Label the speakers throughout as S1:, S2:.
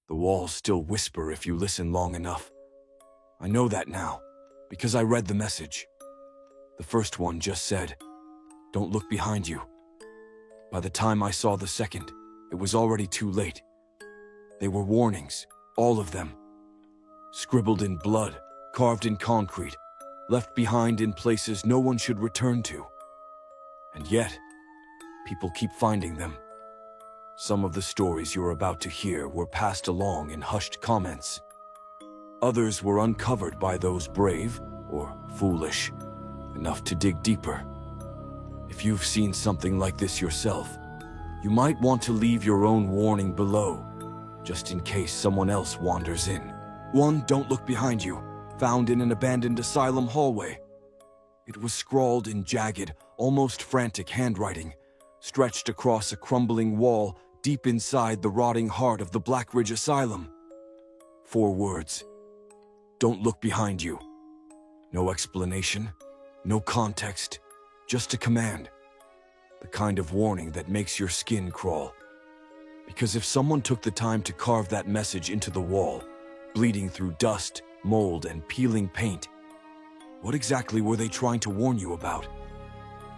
S1: The walls still whisper if you listen long enough. I know that now, because I read the message. The first one just said, "Don't look behind you." By the time I saw the second, it was already too late. They were warnings, all of them. Scribbled in blood, carved in concrete, left behind in places no one should return to. And yet, people keep finding them. Some of the stories you're about to hear were passed along in hushed comments. Others were uncovered by those brave, or foolish, enough to dig deeper. If you've seen something like this yourself, you might want to leave your own warning below, just in case someone else wanders in. 1. Don't look behind you, found in an abandoned asylum hallway. It was scrawled in jagged, almost frantic handwriting, stretched across a crumbling wall deep inside the rotting heart of the Black Ridge Asylum. 4 words. Don't look behind you. No explanation, no context, just a command. The kind of warning that makes your skin crawl. Because if someone took the time to carve that message into the wall, bleeding through dust, mold, and peeling paint, what exactly were they trying to warn you about?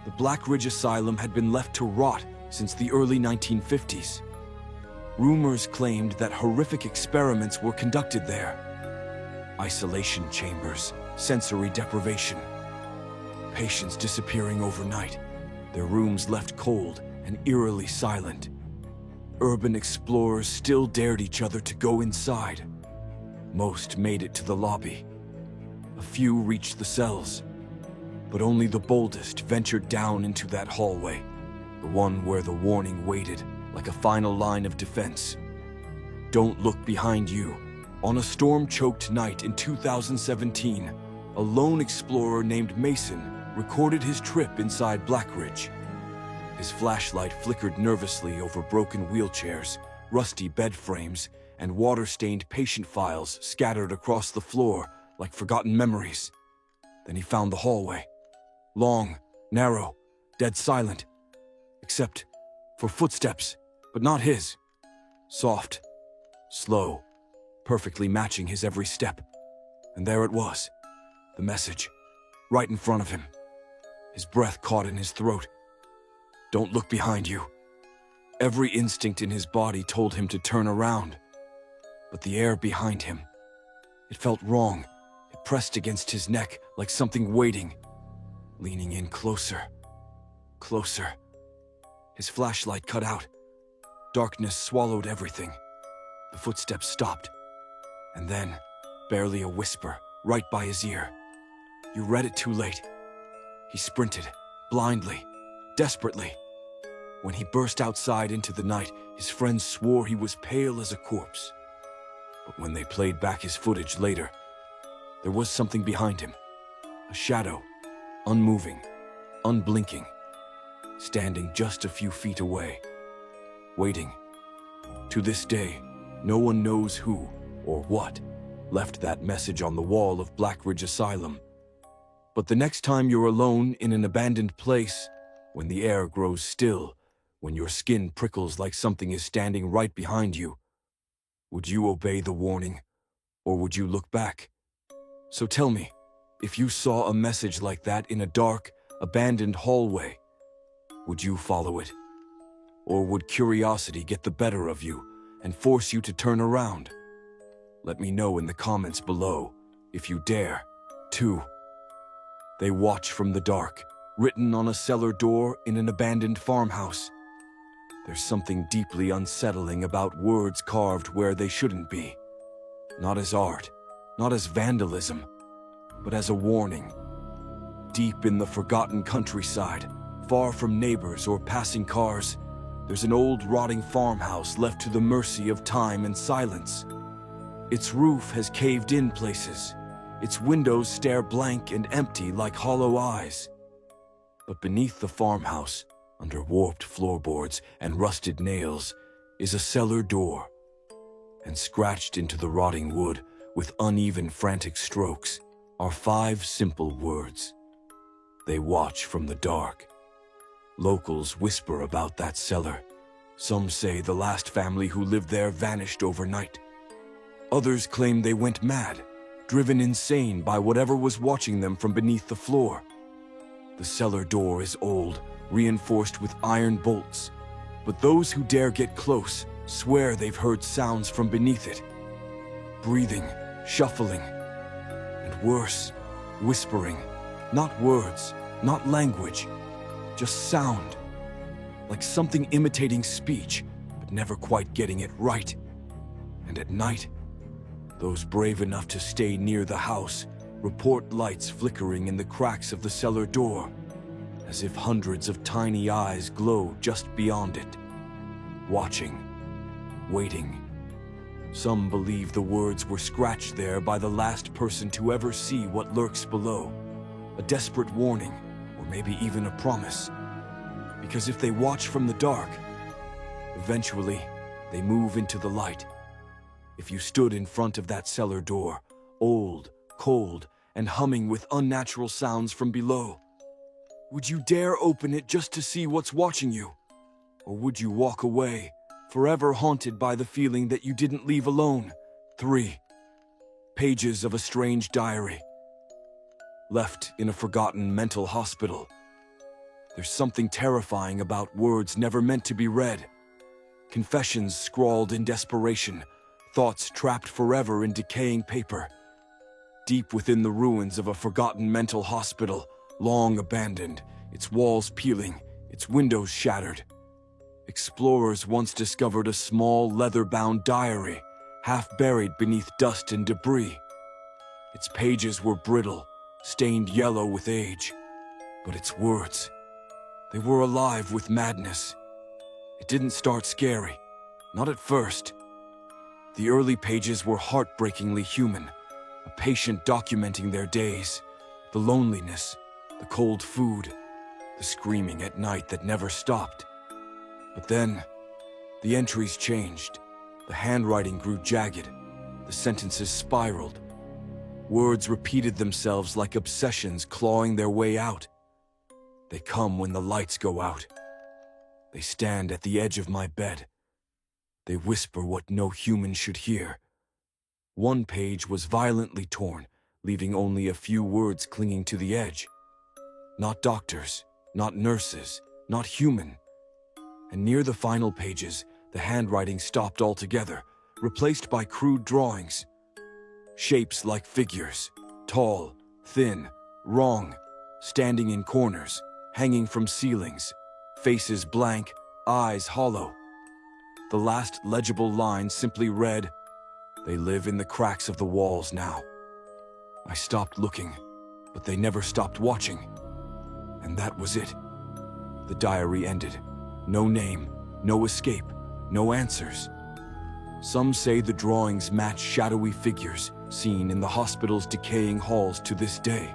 S1: The Black Ridge Asylum had been left to rot since the early 1950s. Rumors claimed that horrific experiments were conducted there. Isolation chambers, sensory deprivation. Patients disappearing overnight, their rooms left cold and eerily silent. Urban explorers still dared each other to go inside. Most made it to the lobby. A few reached the cells, but only the boldest ventured down into that hallway, the one where the warning waited like a final line of defense. Don't look behind you. On a storm-choked night in 2017, a lone explorer named Mason recorded his trip inside Black Ridge. His flashlight flickered nervously over broken wheelchairs, rusty bed frames, and water-stained patient files scattered across the floor like forgotten memories. Then he found the hallway. Long, narrow, dead silent, except for footsteps, but not his. Soft, slow, perfectly matching his every step. And there it was, the message, right in front of him. His breath caught in his throat. Don't look behind you. Every instinct in his body told him to turn around. But the air behind him, it felt wrong. It pressed against his neck like something waiting, leaning in closer, closer. His flashlight cut out. Darkness swallowed everything. The footsteps stopped. And then, barely a whisper, right by his ear. You read it too late. He sprinted, blindly, desperately. When he burst outside into the night, his friends swore he was pale as a corpse. But when they played back his footage later, there was something behind him. A shadow, unmoving, unblinking, standing just a few feet away, waiting. To this day, no one knows who or what left that message on the wall of Black Ridge Asylum. But the next time you're alone in an abandoned place, when the air grows still, when your skin prickles like something is standing right behind you, would you obey the warning, or would you look back? So tell me, if you saw a message like that in a dark, abandoned hallway, would you follow it? Or would curiosity get the better of you and force you to turn around? Let me know in the comments below, if you dare, too. They watch from the dark, written on a cellar door in an abandoned farmhouse. There's something deeply unsettling about words carved where they shouldn't be. Not as art, not as vandalism, but as a warning. Deep in the forgotten countryside, far from neighbors or passing cars, there's an old rotting farmhouse left to the mercy of time and silence. Its roof has caved in places. Its windows stare blank and empty like hollow eyes. But beneath the farmhouse, under warped floorboards and rusted nails, is a cellar door. And scratched into the rotting wood, with uneven, frantic strokes, are 5 simple words. They watch from the dark. Locals whisper about that cellar. Some say the last family who lived there vanished overnight. Others claimed they went mad, driven insane by whatever was watching them from beneath the floor. The cellar door is old, reinforced with iron bolts, but those who dare get close swear they've heard sounds from beneath it. Breathing, shuffling, and worse, whispering. Not words, not language, just sound. Like something imitating speech, but never quite getting it right. And at night, those brave enough to stay near the house report lights flickering in the cracks of the cellar door, as if hundreds of tiny eyes glow just beyond it. Watching, waiting. Some believe the words were scratched there by the last person to ever see what lurks below. A desperate warning, or maybe even a promise. Because if they watch from the dark, eventually they move into the light. If you stood in front of that cellar door, old, cold, and humming with unnatural sounds from below, would you dare open it just to see what's watching you? Or would you walk away, forever haunted by the feeling that you didn't leave alone? 3 pages of a strange diary, left in a forgotten mental hospital. There's something terrifying about words never meant to be read. Confessions scrawled in desperation, thoughts trapped forever in decaying paper. Deep within the ruins of a forgotten mental hospital, long abandoned, its walls peeling, its windows shattered. Explorers once discovered a small leather-bound diary, half buried beneath dust and debris. Its pages were brittle, stained yellow with age, but its words, they were alive with madness. It didn't start scary, not at first. The early pages were heartbreakingly human, a patient documenting their days, the loneliness, the cold food, the screaming at night that never stopped. But then, the entries changed. The handwriting grew jagged. The sentences spiraled. Words repeated themselves like obsessions clawing their way out. They come when the lights go out. They stand at the edge of my bed. They whisper what no human should hear. One page was violently torn, leaving only a few words clinging to the edge. Not doctors, not nurses, not human. And near the final pages, the handwriting stopped altogether, replaced by crude drawings. Shapes like figures, tall, thin, wrong, standing in corners, hanging from ceilings, faces blank, eyes hollow. The last legible line simply read, "They live in the cracks of the walls now." I stopped looking, but they never stopped watching. And that was it. The diary ended. No name, no escape, no answers. Some say the drawings match shadowy figures seen in the hospital's decaying halls to this day.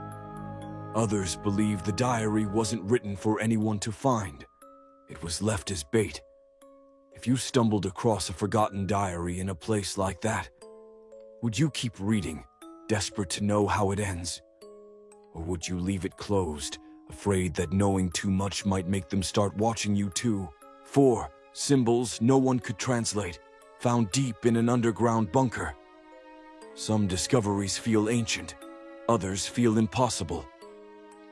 S1: Others believe the diary wasn't written for anyone to find. It was left as bait. If you stumbled across a forgotten diary in a place like that, would you keep reading, desperate to know how it ends? Or would you leave it closed, afraid that knowing too much might make them start watching you too? 4 symbols no one could translate, found deep in an underground bunker. Some discoveries feel ancient, others feel impossible.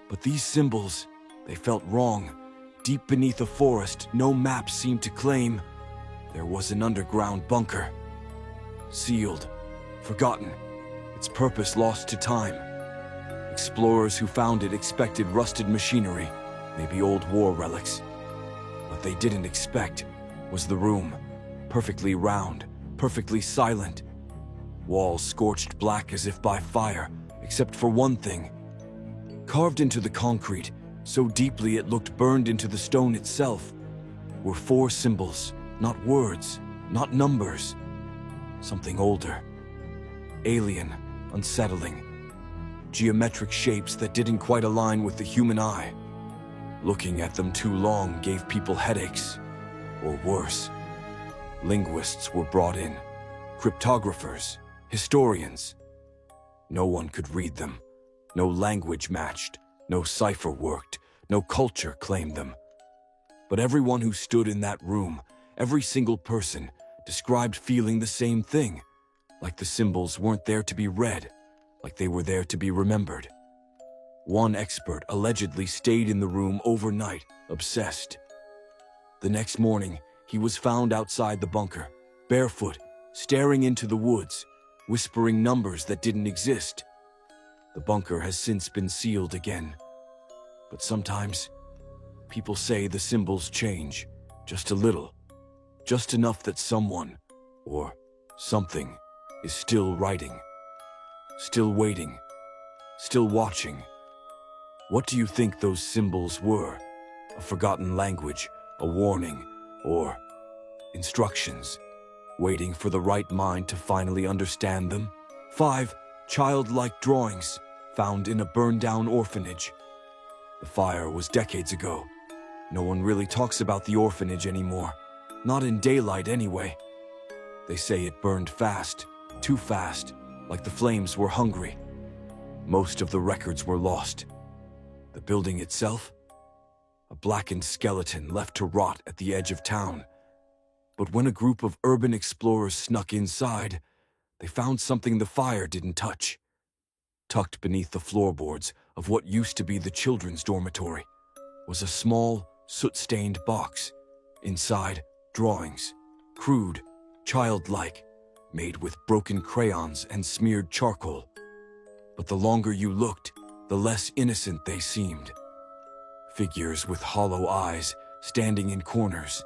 S1: But these symbols, they felt wrong. Deep beneath a forest no map seemed to claim, there was an underground bunker. Sealed, forgotten, its purpose lost to time. Explorers who found it expected rusted machinery, maybe old war relics. What they didn't expect was the room, perfectly round, perfectly silent. Walls scorched black as if by fire, except for one thing. Carved into the concrete, so deeply it looked burned into the stone itself, were 4 symbols, not words, not numbers. Something older, alien, unsettling. Geometric shapes that didn't quite align with the human eye. Looking at them too long gave people headaches, or worse. Linguists were brought in, cryptographers, historians. No one could read them. No language matched, no cipher worked, no culture claimed them. But everyone who stood in that room, every single person, described feeling the same thing, like the symbols weren't there to be read, like they were there to be remembered. One expert allegedly stayed in the room overnight, obsessed. The next morning, he was found outside the bunker, barefoot, staring into the woods, whispering numbers that didn't exist. The bunker has since been sealed again. But sometimes, people say the symbols change, just a little, just enough that someone, or something, is still writing, still waiting, still watching. What do you think those symbols were? A forgotten language, a warning, or instructions, waiting for the right mind to finally understand them? 5 childlike drawings found in a burned-down orphanage. The fire was decades ago. No one really talks about the orphanage anymore. Not in daylight anyway. They say it burned fast, too fast, like the flames were hungry. Most of the records were lost. The building itself? A blackened skeleton left to rot at the edge of town. But when a group of urban explorers snuck inside, they found something the fire didn't touch. Tucked beneath the floorboards of what used to be the children's dormitory was a small, soot-stained box. Inside, drawings, crude, childlike, made with broken crayons and smeared charcoal. But the longer you looked, the less innocent they seemed. Figures with hollow eyes standing in corners,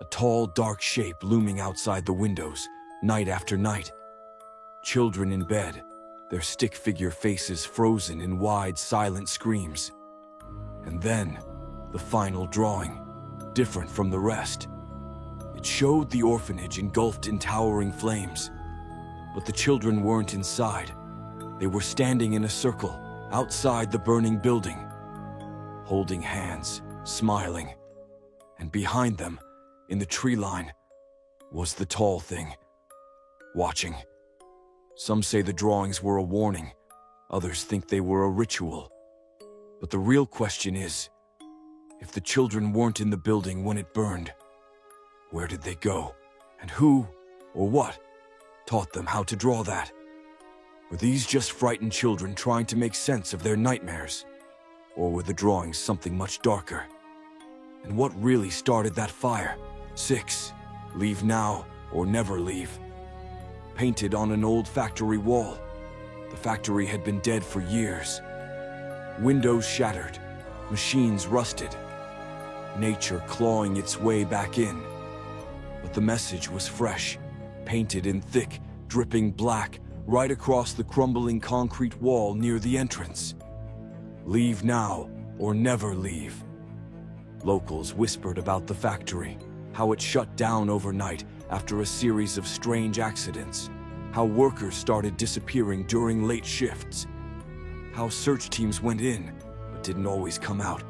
S1: a tall, dark shape looming outside the windows, night after night. Children in bed, their stick-figure faces frozen in wide, silent screams. And then, the final drawing, different from the rest. It showed the orphanage engulfed in towering flames. But the children weren't inside. They were standing in a circle, outside the burning building, holding hands, smiling. And behind them, in the tree line, was the tall thing, watching. Some say the drawings were a warning, others think they were a ritual. But the real question is, if the children weren't in the building when it burned, where did they go? And who, or what, taught them how to draw that? Were these just frightened children trying to make sense of their nightmares? Or were the drawings something much darker? And what really started that fire? 6. Leave now or never leave. Painted on an old factory wall. The factory had been dead for years. Windows shattered, machines rusted, nature clawing its way back in. But the message was fresh, painted in thick, dripping black, right across the crumbling concrete wall near the entrance. Leave now or never leave. Locals whispered about the factory, how it shut down overnight after a series of strange accidents, how workers started disappearing during late shifts, how search teams went in but didn't always come out.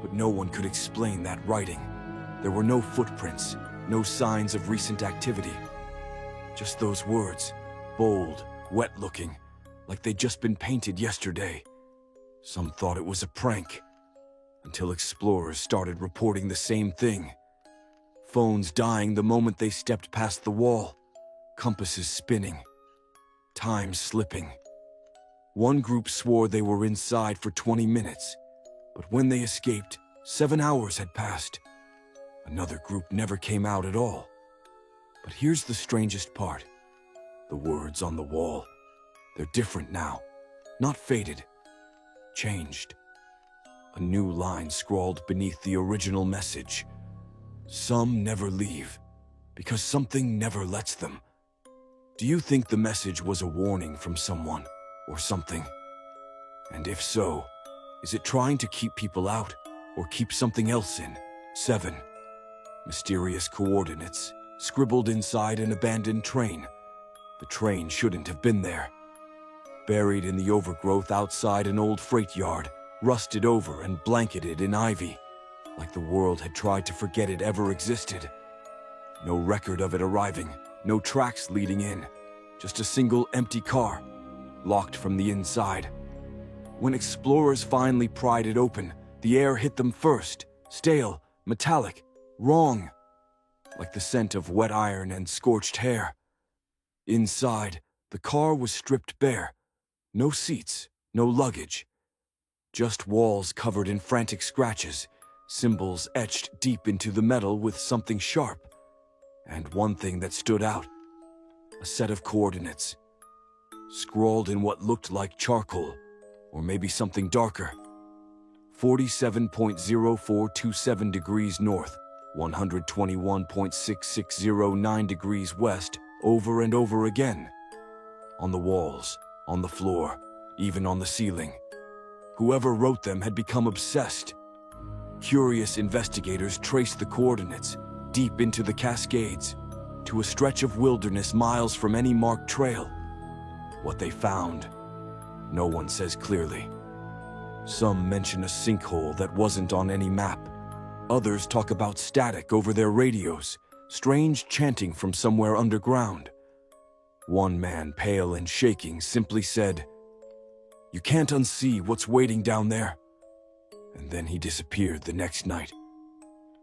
S1: But no one could explain that writing. There were no footprints, no signs of recent activity. Just those words, bold, wet-looking, like they'd just been painted yesterday. Some thought it was a prank, until explorers started reporting the same thing. Phones dying the moment they stepped past the wall, compasses spinning, time slipping. One group swore they were inside for 20 minutes, but when they escaped, 7 hours had passed. Another group never came out at all. But here's the strangest part. The words on the wall. They're different now. Not faded. Changed. A new line scrawled beneath the original message. Some never leave, because something never lets them. Do you think the message was a warning from someone, or something? And if so, is it trying to keep people out, or keep something else in? 7. Mysterious coordinates, scribbled inside an abandoned train. The train shouldn't have been there. Buried in the overgrowth outside an old freight yard, rusted over and blanketed in ivy, like the world had tried to forget it ever existed. No record of it arriving, no tracks leading in, just a single empty car, locked from the inside. When explorers finally pried it open, the air hit them first, stale, metallic, wrong, like the scent of wet iron and scorched hair. Inside, the car was stripped bare. No seats, no luggage. Just walls covered in frantic scratches, symbols etched deep into the metal with something sharp. And one thing that stood out, a set of coordinates, scrawled in what looked like charcoal, or maybe something darker. 47.0427 degrees north, 121.6609 degrees west, over and over again. On the walls, on the floor, even on the ceiling. Whoever wrote them had become obsessed. Curious investigators traced the coordinates deep into the Cascades, to a stretch of wilderness miles from any marked trail. What they found, no one says clearly. Some mention a sinkhole that wasn't on any map. Others talk about static over their radios, strange chanting from somewhere underground. One man, pale and shaking, simply said, "You can't unsee what's waiting down there." And then he disappeared the next night.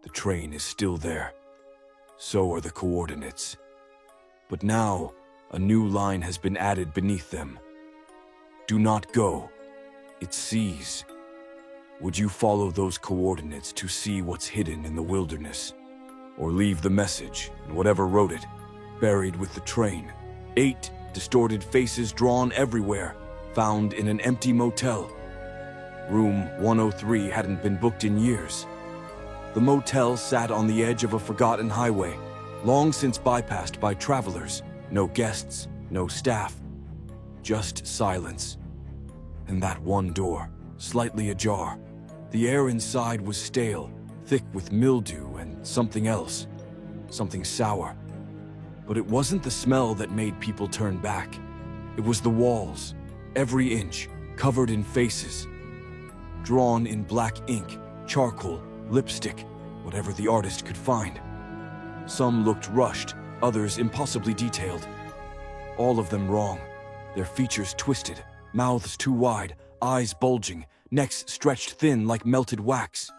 S1: The train is still there. So are the coordinates. But now, a new line has been added beneath them. Do not go. It sees. Would you follow those coordinates to see what's hidden in the wilderness? Or leave the message, and whatever wrote it, buried with the train? 8 distorted faces drawn everywhere, found in an empty motel. Room 103 hadn't been booked in years. The motel sat on the edge of a forgotten highway, long since bypassed by travelers. No guests, no staff, just silence. And that one door, slightly ajar. The air inside was stale, thick with mildew and something else, something sour. But it wasn't the smell that made people turn back. It was the walls, every inch, covered in faces. Drawn in black ink, charcoal, lipstick, whatever the artist could find. Some looked rushed, others impossibly detailed. All of them wrong, their features twisted, mouths too wide, eyes bulging, necks stretched thin like melted wax.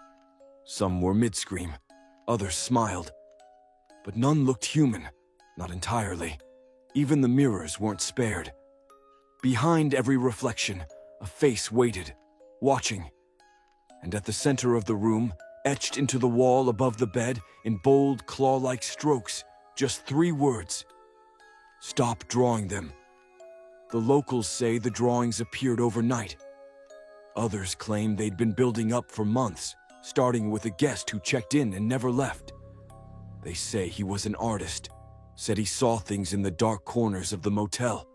S1: Some were mid-scream, others smiled. But none looked human, not entirely. Even the mirrors weren't spared. Behind every reflection, a face waited, watching. And at the center of the room, etched into the wall above the bed in bold, claw-like strokes, just 3 words. Stop drawing them. The locals say the drawings appeared overnight. Others claim they'd been building up for months, starting with a guest who checked in and never left. They say he was an artist, said he saw things in the dark corners of the motel,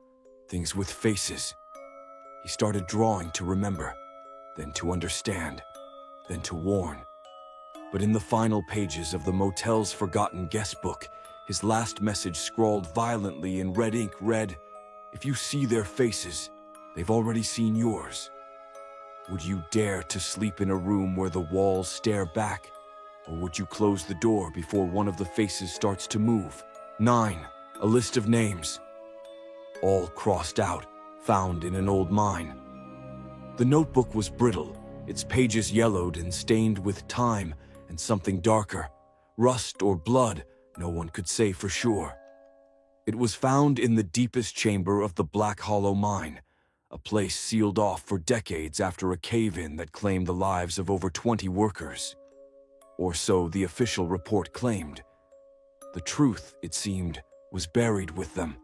S1: things with faces. He started drawing to remember, then to understand, then to warn. But in the final pages of the motel's forgotten guest book, his last message scrawled violently in red ink read, "If you see their faces, they've already seen yours." Would you dare to sleep in a room where the walls stare back? Or would you close the door before one of the faces starts to move? 9. A list of names. All crossed out, found in an old mine. The notebook was brittle, its pages yellowed and stained with time and something darker. Rust or blood, no one could say for sure. It was found in the deepest chamber of the Black Hollow mine, a place sealed off for decades after a cave-in that claimed the lives of over 20 workers. Or so the official report claimed. The truth, it seemed, was buried with them.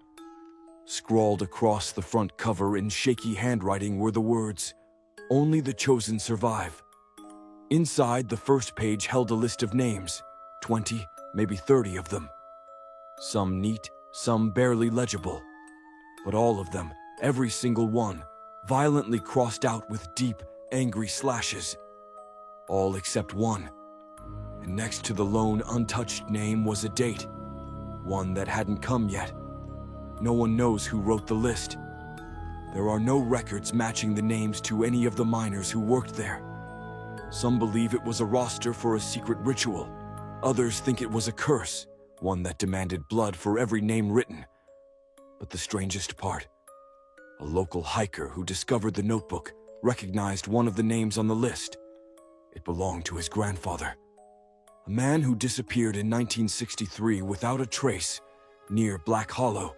S1: Scrawled across the front cover in shaky handwriting were the words, "Only the chosen survive." Inside, the first page held a list of names, 20, maybe 30 of them. Some neat, some barely legible. But all of them, every single one, violently crossed out with deep, angry slashes. All except one. And next to the lone, untouched name was a date. One that hadn't come yet. No one knows who wrote the list. There are no records matching the names to any of the miners who worked there. Some believe it was a roster for a secret ritual. Others think it was a curse, one that demanded blood for every name written. But the strangest part, a local hiker who discovered the notebook recognized one of the names on the list. It belonged to his grandfather. A man who disappeared in 1963 without a trace, near Black Hollow.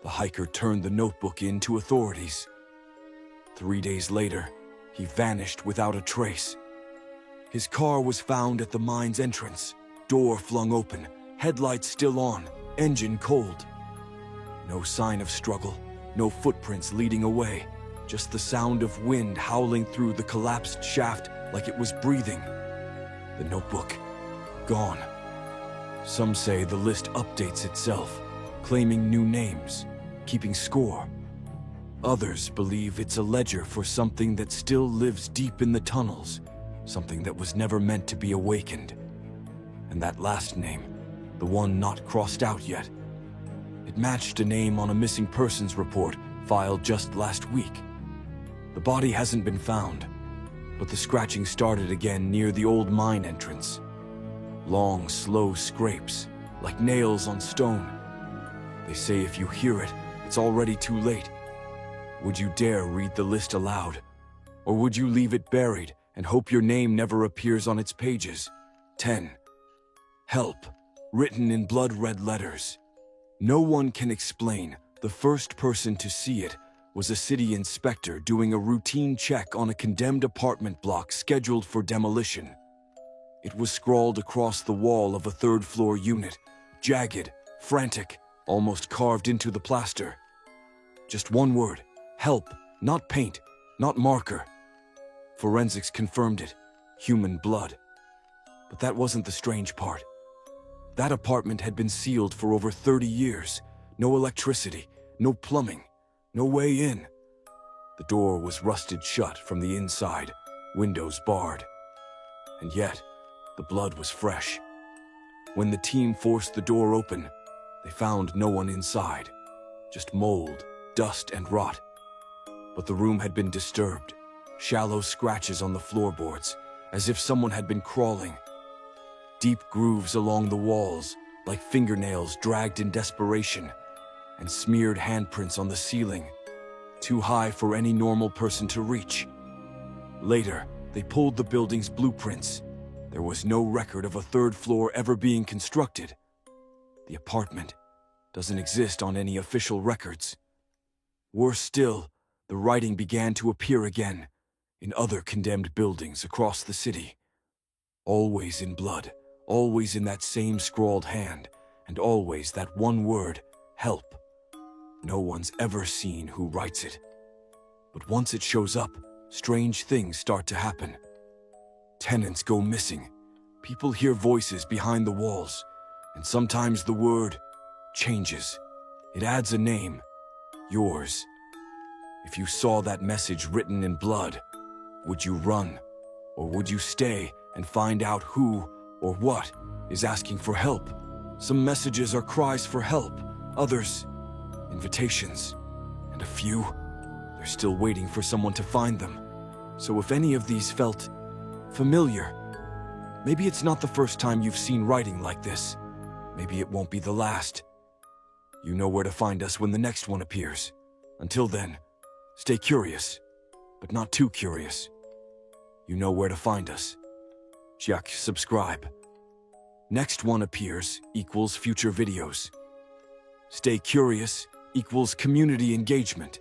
S1: The hiker turned the notebook in to authorities. 3 days later, he vanished without a trace. His car was found at the mine's entrance, door flung open, headlights still on, engine cold. No sign of struggle, no footprints leading away, just the sound of wind howling through the collapsed shaft like it was breathing. The notebook, gone. Some say the list updates itself, claiming new names, keeping score. Others believe it's a ledger for something that still lives deep in the tunnels, something that was never meant to be awakened. And that last name, the one not crossed out yet, it matched a name on a missing persons report filed just last week. The body hasn't been found, but the scratching started again near the old mine entrance. Long, slow scrapes, like nails on stone. They say if you hear it, it's already too late. Would you dare read the list aloud? Or would you leave it buried and hope your name never appears on its pages? 10. Help, written in blood-red letters. No one can explain. The first person to see it was a city inspector doing a routine check on a condemned apartment block scheduled for demolition. It was scrawled across the wall of a third-floor unit, jagged, frantic, almost carved into the plaster. Just one word, help, not paint, not marker. Forensics confirmed it, human blood. But that wasn't the strange part. That apartment had been sealed for over 30 years. No electricity, no plumbing, no way in. The door was rusted shut from the inside, windows barred. And yet, the blood was fresh. When the team forced the door open, they found no one inside, just mold, dust, and rot. But the room had been disturbed, shallow scratches on the floorboards, as if someone had been crawling. Deep grooves along the walls, like fingernails dragged in desperation, and smeared handprints on the ceiling, too high for any normal person to reach. Later, they pulled the building's blueprints. There was no record of a third floor ever being constructed. The apartment doesn't exist on any official records. Worse still, the writing began to appear again, in other condemned buildings across the city. Always in blood, always in that same scrawled hand, and always that one word, help. No one's ever seen who writes it. But once it shows up, strange things start to happen. Tenants go missing. People hear voices behind the walls, and sometimes the word changes. It adds a name, yours. If you saw that message written in blood, would you run? Or would you stay and find out who or what is asking for help? Some messages are cries for help, others, invitations, and a few, they're still waiting for someone to find them. So if any of these felt familiar, maybe it's not the first time you've seen writing like this. Maybe it won't be the last. You know where to find us when the next one appears. Until then, stay curious, but not too curious. You know where to find us. Subscribe. Next one appears equals future videos. Stay curious equals community engagement.